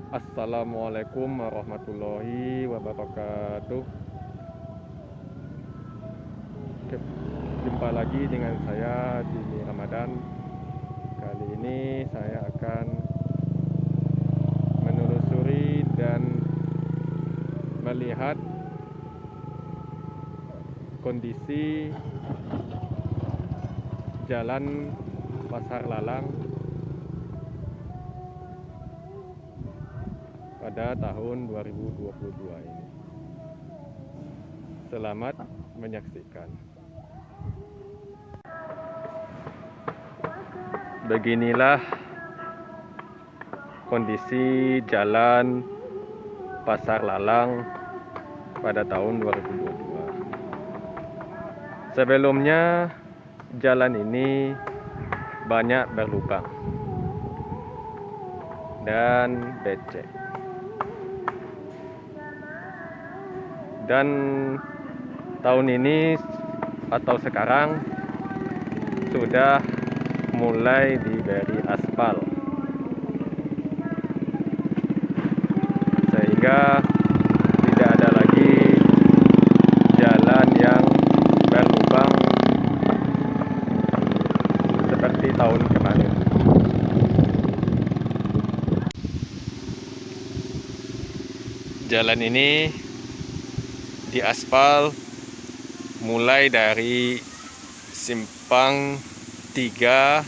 Assalamualaikum warahmatullahi wabarakatuh. Oke, jumpa lagi dengan saya Jimmy Ramadan. Kali ini saya akan menelusuri dan melihat kondisi jalan Pasar Lalang pada tahun 2022 ini. Selamat menyaksikan. Beginilah kondisi jalan Pasar Lalang pada tahun 2022. Sebelumnya jalan ini banyak berlubang dan becek. Dan tahun ini atau sekarang sudah mulai diberi aspal, sehingga tidak ada lagi jalan yang berlubang seperti tahun kemarin. Jalan ini diaspal mulai dari simpang 3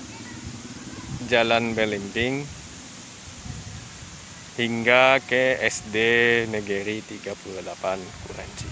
Jalan Belimbing hingga ke SD Negeri 38 Kuranci.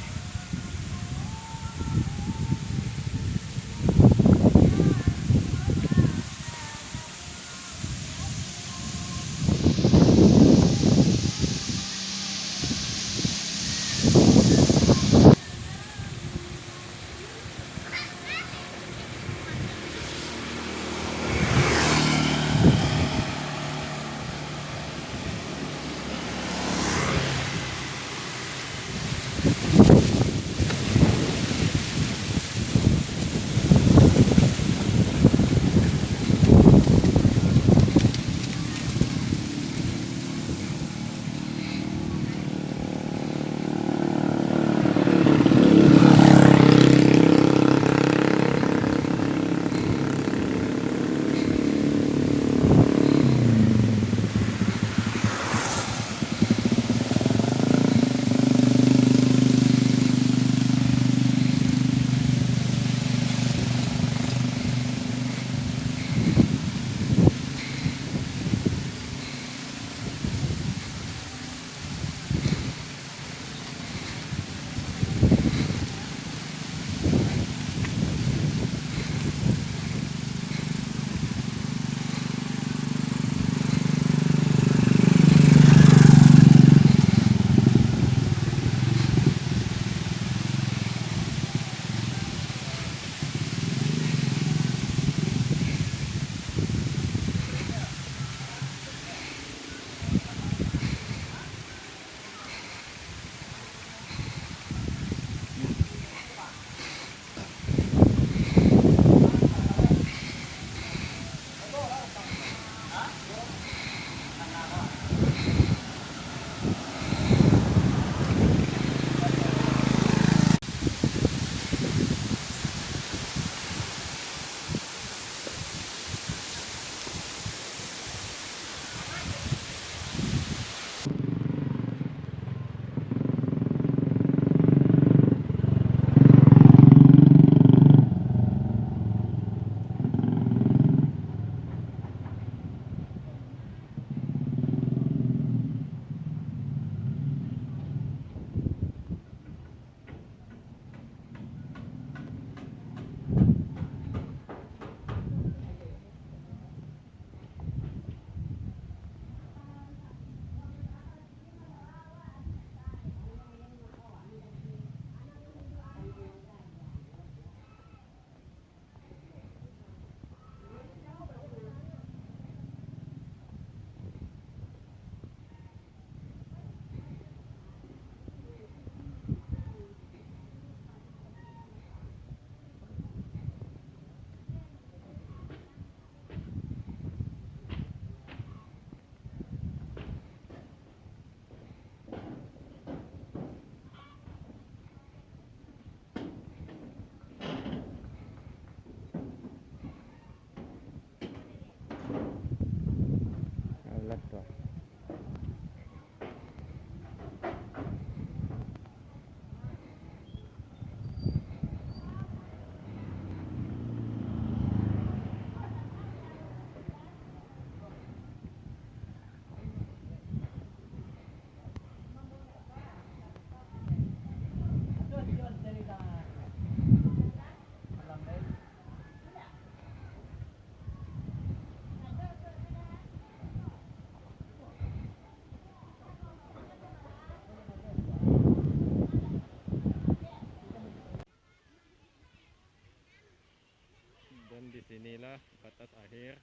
inilah batas akhir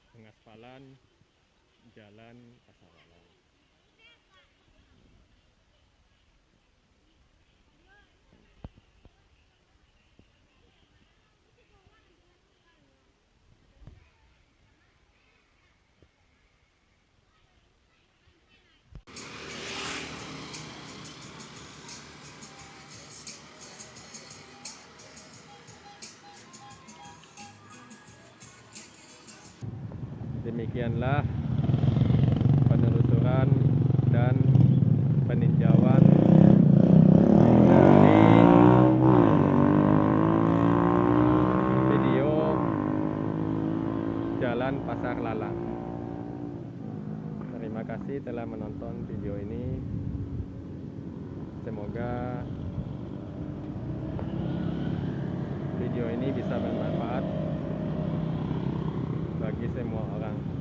pengaspalan Jalan Pasawalan. Demikianlah penelusuran dan peninjauan dari video Jalan Pasar Lalang. Terima kasih telah menonton video ini. Semoga video ini bisa bermanfaat bagi semua orang.